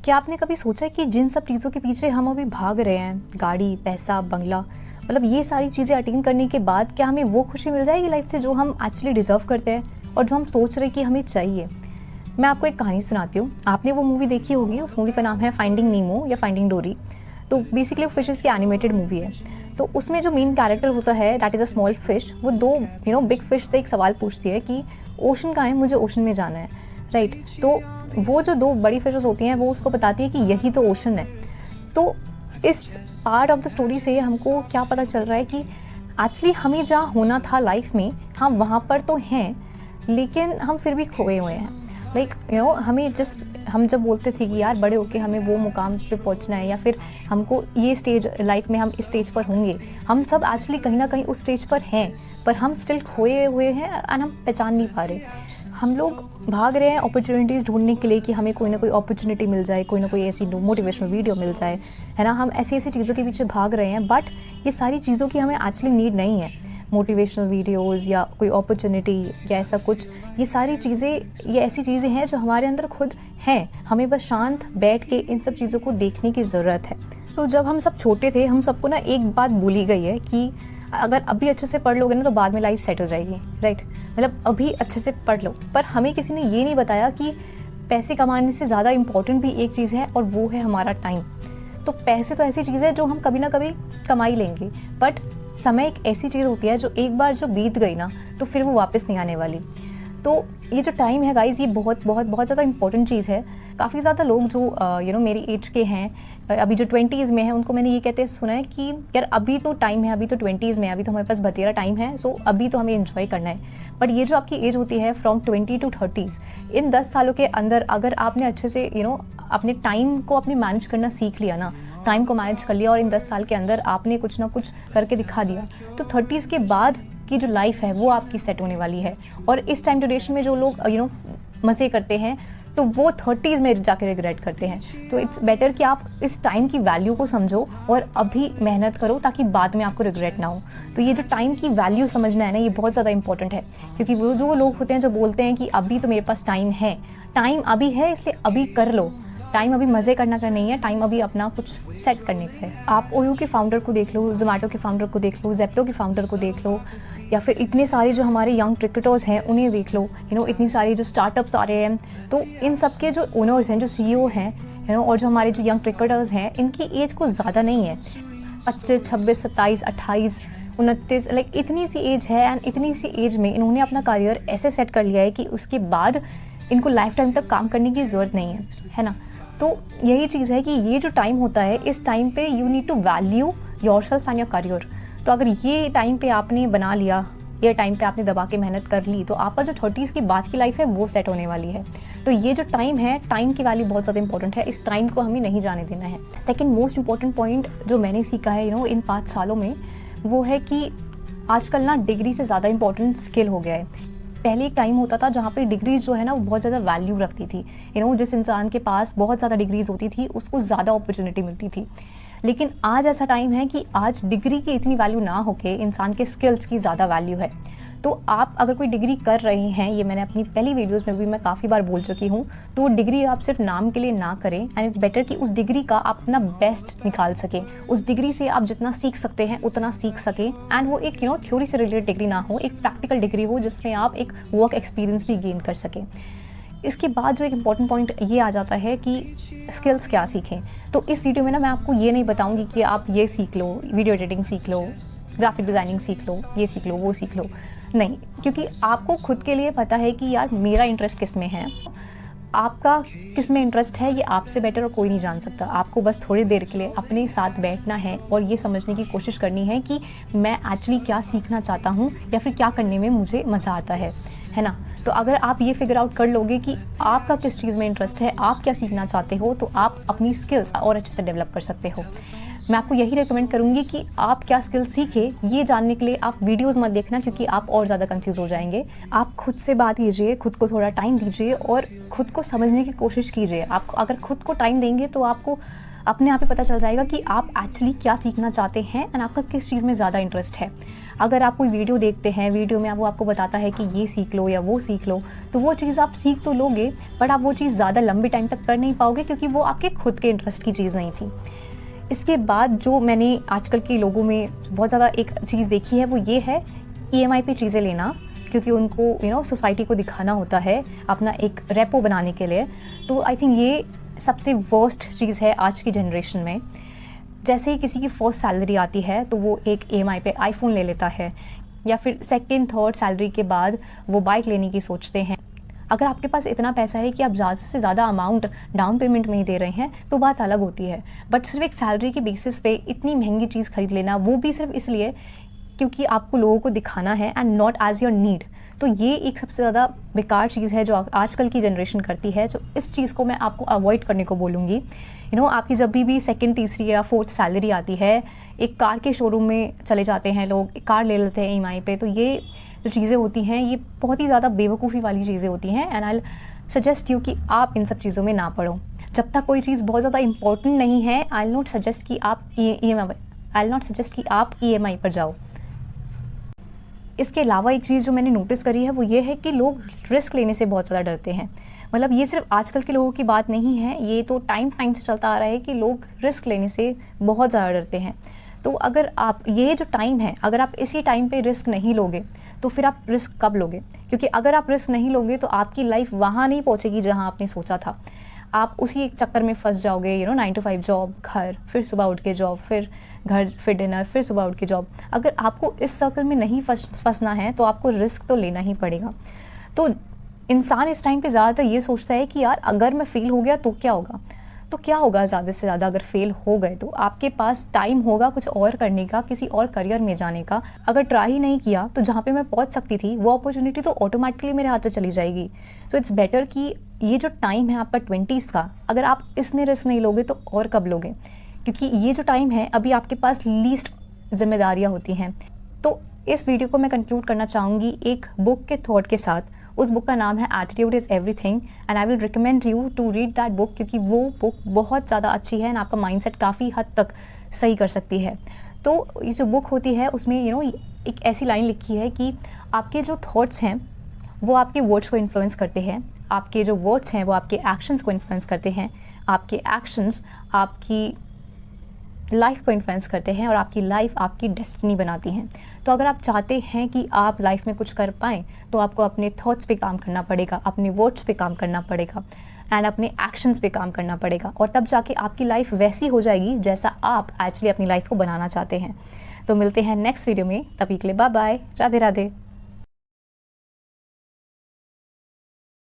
क्या आपने कभी सोचा कि जिन सब चीज़ों के पीछे हम अभी भाग रहे हैं, गाड़ी, पैसा, बंगला, मतलब ये सारी चीज़ें अटेन करने के बाद क्या हमें वो खुशी मिल जाएगी लाइफ से जो हम एक्चुअली डिज़र्व करते हैं और जो हम सोच रहे कि हमें चाहिए? मैं आपको एक कहानी सुनाती हूँ। आपने वो मूवी देखी होगी, उस मूवी का नाम है फाइंडिंग नीमो या फाइंडिंग डोरी। तो बेसिकली वो फिशेस की एनिमेटेड मूवी है। तो उसमें जो मेन कैरेक्टर होता है, that is a small fish, वो दो बिग फिश से एक सवाल पूछती है कि ओशन कहाँ है, मुझे ओशन में जाना है, राइट? तो वो जो दो बड़ी फिशेस होती हैं वो उसको बताती है कि यही तो ओशन है। तो इस पार्ट ऑफ द स्टोरी से हमको क्या पता चल रहा है कि एक्चुअली हमें जहाँ होना था लाइफ में, हम वहाँ पर तो हैं, लेकिन हम फिर भी खोए हुए हैं। हम जब बोलते थे कि यार बड़े होके हमें वो मुकाम पे पहुंचना है, या फिर हमको ये स्टेज लाइफ में हम इस स्टेज पर होंगे, हम सब एक्चुअली कहीं ना कहीं उस स्टेज पर हैं, पर हम स्टिल खोए हुए हैं और हम पहचान नहीं पा रहे। हम लोग भाग रहे हैं अपॉर्चुनिटीज़ ढूंढने के लिए कि हमें कोई ना कोई अपॉर्चुनिटी मिल जाए, कोई ना कोई ऐसी मोटिवेशनल वीडियो मिल जाए, है ना। हम ऐसी ऐसी चीज़ों के पीछे भाग रहे हैं, बट ये सारी चीज़ों की हमें एक्चुअली नीड नहीं है। मोटिवेशनल वीडियोस या कोई अपॉर्चुनिटी या ऐसा कुछ, ये सारी चीज़ें, ये ऐसी चीज़ें हैं जो हमारे अंदर खुद हैं। हमें बस शांत बैठ के इन सब चीज़ों को देखने की ज़रूरत है। तो जब हम सब छोटे थे, हम सबको ना एक बात बोली गई है कि अगर अभी अच्छे से पढ़ लोगे ना तो बाद में लाइफ सेट हो जाएगी, राइट? मतलब अभी अच्छे से पढ़ लो। पर हमें किसी ने ये नहीं बताया कि पैसे कमाने से ज़्यादा इम्पॉर्टेंट भी एक चीज़ है, और वो है हमारा टाइम। तो पैसे तो ऐसी चीज़ है जो हम कभी ना कभी कमा ही लेंगे, बट समय एक ऐसी चीज़ होती है जो एक बार जो बीत गई ना तो फिर वो वापस नहीं आने वाली। तो ये जो टाइम है गाइज़, ये बहुत बहुत बहुत ज़्यादा इंपॉर्टेंट चीज़ है। काफ़ी ज़्यादा लोग जो मेरी एज के हैं, अभी जो 20s में हैं, उनको मैंने ये कहते सुना है कि यार अभी तो टाइम है, अभी तो 20s में है, अभी तो हमारे पास बतेरा टाइम है, सो अभी तो हमें एंजॉय करना है। बट ये जो आपकी एज होती है फ्रॉम 20 to 30s, इन 10 सालों के अंदर अगर आपने अच्छे से अपने टाइम को अपने मैनेज करना सीख लिया ना, टाइम को मैनेज कर लिया और इन 10 साल के अंदर आपने कुछ ना कुछ करके दिखा दिया, तो 30s के बाद की जो लाइफ है वो आपकी सेट होने वाली है। और इस टाइम ड्यूरेशन में जो लोग मज़े करते हैं, तो वो 30s में जाके रिग्रेट करते हैं। तो इट्स बेटर कि आप इस टाइम की वैल्यू को समझो और अभी मेहनत करो, ताकि बाद में आपको रिग्रेट ना हो। तो ये जो टाइम की वैल्यू समझना है ना, ये बहुत ज़्यादा इंपॉर्टेंट है। क्योंकि वो जो लोग होते हैं जो बोलते हैं कि अभी तो मेरे पास टाइम है, टाइम अभी है इसलिए अभी कर लो, टाइम अभी मज़े करना का नहीं है, टाइम अभी अपना कुछ सेट करने का है। आप ओयो के फाउंडर को देख लो, जोमेटो के फाउंडर को देख लो, जेप्टो के फाउंडर को देख लो, या फिर इतने सारे जो हमारे यंग क्रिकेटर्स हैं उन्हें देख लो। इतनी सारी जो स्टार्टअप्स आ रहे हैं, तो इन सब के जो ओनर्स हैं, जो सीईओ हैं, और जो हमारे जो यंग क्रिकेटर्स हैं, इनकी एज कुछ ज़्यादा नहीं है। 25, 26, 27, 28, 29, लाइक इतनी सी एज है, एंड इतनी सी एज में इन्होंने अपना करियर ऐसे सेट कर लिया है कि उसके बाद इनको लाइफ टाइम तक काम करने की ज़रूरत नहीं है ना। तो यही चीज़ है कि ये जो टाइम होता है, इस टाइम पे you need to value yourself and your career. तो अगर ये टाइम पे आपने बना लिया, ये टाइम पे आपने दबा के मेहनत कर ली, तो आपका जो 30s की बाद की लाइफ है वो सेट होने वाली है। तो ये जो टाइम है, टाइम की वैल्यू बहुत ज़्यादा इंपॉर्टेंट है, इस टाइम को हमें नहीं जाने देना है। सेकेंड मोस्ट इंपॉर्टेंट पॉइंट जो मैंने सीखा है इन 5 सालों में, वो है कि आजकल ना डिग्री से ज़्यादा इंपॉर्टेंट स्किल हो गया है। पहले एक टाइम होता था जहाँ पे डिग्रीज जो है ना वो बहुत ज़्यादा वैल्यू रखती थी। जिस इंसान के पास बहुत ज़्यादा डिग्रीज होती थी उसको ज़्यादा अपॉर्चुनिटी मिलती थी। लेकिन आज ऐसा टाइम है कि आज डिग्री की इतनी वैल्यू ना होके इंसान के स्किल्स की ज़्यादा वैल्यू है। तो आप अगर कोई डिग्री कर रहे हैं, ये मैंने अपनी पहली वीडियोस में भी मैं काफ़ी बार बोल चुकी हूँ, तो डिग्री आप सिर्फ नाम के लिए ना करें, एंड इट्स बेटर कि उस डिग्री का आप अपना बेस्ट निकाल सकें। उस डिग्री से आप जितना सीख सकते हैं उतना सीख सकें, एंड वो एक थ्योरी से रिलेटेड डिग्री ना हो, एक प्रैक्टिकल डिग्री हो जिसमें आप एक वर्क एक्सपीरियंस भी गेन कर सकें। इसके बाद जो एक इम्पॉर्टेंट पॉइंट ये आ जाता है कि स्किल्स क्या सीखें। तो इस वीडियो में ना मैं आपको ये नहीं बताऊंगी कि आप ये सीख लो, वीडियो एडिटिंग सीख लो, ग्राफिक डिज़ाइनिंग सीख लो, ये सीख लो, वो सीख लो, नहीं। क्योंकि आपको खुद के लिए पता है कि यार मेरा इंटरेस्ट किस में है, आपका किस में इंटरेस्ट है, ये आपसे बेटर और कोई नहीं जान सकता। आपको बस थोड़ी देर के लिए अपने साथ बैठना है और ये समझने की कोशिश करनी है कि मैं एक्चुअली क्या सीखना चाहता हूँ, या फिर क्या करने में मुझे मज़ा आता है ना। तो अगर आप ये फिगर आउट कर लोगे कि आपका किस चीज़ में इंटरेस्ट है, आप क्या सीखना चाहते हो, तो आप अपनी स्किल्स और अच्छे से डेवलप कर सकते हो। मैं आपको यही रेकमेंड करूँगी कि आप क्या स्किल सीखें, ये जानने के लिए आप वीडियोस मत देखना, क्योंकि आप और ज़्यादा कंफ्यूज हो जाएंगे। आप खुद से बात कीजिए, खुद को थोड़ा टाइम दीजिए और खुद को समझने की कोशिश कीजिए। आप अगर खुद को टाइम देंगे तो आपको अपने आप ही पता चल जाएगा कि आप एक्चुअली क्या सीखना चाहते हैं एंड आपका किस चीज़ में ज़्यादा इंटरेस्ट है। अगर आप कोई वीडियो देखते हैं, वीडियो में वो आपको बताता है कि ये सीख लो या वो सीख लो, तो वो चीज़ आप सीख तो लोगे, बट आप वो चीज़ ज़्यादा लंबे टाइम तक कर नहीं पाओगे, क्योंकि वो आपके खुद के इंटरेस्ट की चीज़ नहीं थी। इसके बाद जो मैंने आजकल के लोगों में बहुत ज़्यादा एक चीज़ देखी है, वो ये है EMI पे चीज़ें लेना, क्योंकि उनको सोसाइटी को दिखाना होता है अपना एक रेपो बनाने के लिए। तो आई थिंक ये सबसे वर्स्ट चीज़ है आज की जनरेशन में। जैसे ही किसी की फर्स्ट सैलरी आती है तो वो एक EMI पे आईफोन ले लेता है, या फिर सेकंड थर्ड सैलरी के बाद वो बाइक लेने की सोचते हैं। अगर आपके पास इतना पैसा है कि आप ज़्यादा से ज़्यादा अमाउंट डाउन पेमेंट में ही दे रहे हैं तो बात अलग होती है, बट सिर्फ एक सैलरी के बेसिस पे इतनी महंगी चीज़ खरीद लेना, वो भी सिर्फ इसलिए क्योंकि आपको लोगों को दिखाना है and not as your need, तो ये एक सबसे ज़्यादा बेकार चीज़ है जो आजकल की जनरेशन करती है। जो इस चीज़ को मैं आपको अवॉइड करने को बोलूँगी। आपकी जब भी सेकंड, तीसरी या फोर्थ सैलरी आती है, एक कार के शोरूम में चले जाते हैं लोग, एक कार ले लेते हैं EMI पे। तो ये जो चीज़ें होती हैं ये बहुत ही ज़्यादा बेवकूफ़ी वाली चीज़ें होती हैं, एंड आई सजेस्ट यू कि आप इन सब चीज़ों में ना पड़ो। जब तक कोई चीज़ बहुत ज़्यादा इंपॉर्टेंट नहीं है, आई नॉट सजेस्ट कि आप EMI पर जाओ। इसके अलावा एक चीज़ जो मैंने नोटिस करी है वो ये है कि लोग रिस्क लेने से बहुत ज़्यादा डरते हैं। मतलब ये सिर्फ आजकल के लोगों की बात नहीं है, ये तो टाइम से चलता आ रहा है कि लोग रिस्क लेने से बहुत ज़्यादा डरते हैं। तो अगर आप ये जो टाइम है, अगर आप इसी टाइम पे रिस्क नहीं लोगे तो फिर आप रिस्क कब लोगे? क्योंकि अगर आप रिस्क नहीं लोगे तो आपकी लाइफ वहाँ नहीं पहुँचेगी जहाँ आपने सोचा था। आप उसी एक चक्कर में फंस जाओगे, 9 to 5 जॉब, घर, फिर सुबह उठ के जॉब, फिर घर, फिर डिनर, फिर सुबह उठ के जॉब। अगर आपको इस सर्कल में नहीं फंसना है तो आपको रिस्क तो लेना ही पड़ेगा। तो इंसान इस टाइम पे ज़्यादातर ये सोचता है कि यार अगर मैं फेल हो गया तो क्या होगा? तो क्या होगा ज़्यादा से ज़्यादा अगर फेल हो गए तो आपके पास टाइम होगा कुछ और करने का, किसी और करियर में जाने का। अगर ट्राई ही नहीं किया तो जहाँ पे मैं पहुँच सकती थी वो अपॉर्चुनिटी तो ऑटोमेटिकली मेरे हाथ से चली जाएगी। सो इट्स बेटर कि ये जो टाइम है आपका 20s का, अगर आप इसमें रिस्क नहीं लोगे तो और कब लोगे? क्योंकि ये जो टाइम है अभी आपके पास लीस्ट जिम्मेदारियाँ होती हैं। तो इस वीडियो को मैं कंक्लूड करना चाहूँगी एक बुक के थॉट के साथ। उस बुक का नाम है attitude is everything, and I will recommend you to read that book, क्योंकि वो बुक बहुत ज़्यादा अच्छी है एंड आपका माइंडसेट काफ़ी हद तक सही कर सकती है। तो ये जो बुक होती है उसमें एक ऐसी लाइन लिखी है कि आपके जो थॉट्स हैं वो आपके वर्ड्स को इन्फ्लुएंस करते हैं, आपके जो वर्ड्स हैं वो आपके एक्शंस को इन्फ्लुएंस करते हैं, आपके एक्शंस आपकी लाइफ को इन्फ्लुएंस करते हैं, और आपकी लाइफ आपकी डेस्टिनी बनाती हैं। तो अगर आप चाहते हैं कि आप लाइफ में कुछ कर पाएँ तो आपको अपने थॉट्स पे काम करना पड़ेगा, अपने वर्ड्स पे काम करना पड़ेगा, एंड अपने एक्शंस पे काम करना पड़ेगा, और तब जाके आपकी लाइफ वैसी हो जाएगी जैसा आप एक्चुअली अपनी लाइफ को बनाना चाहते हैं। तो मिलते हैं नेक्स्ट वीडियो में, तभी के लिए बाय बाय, राधे राधे।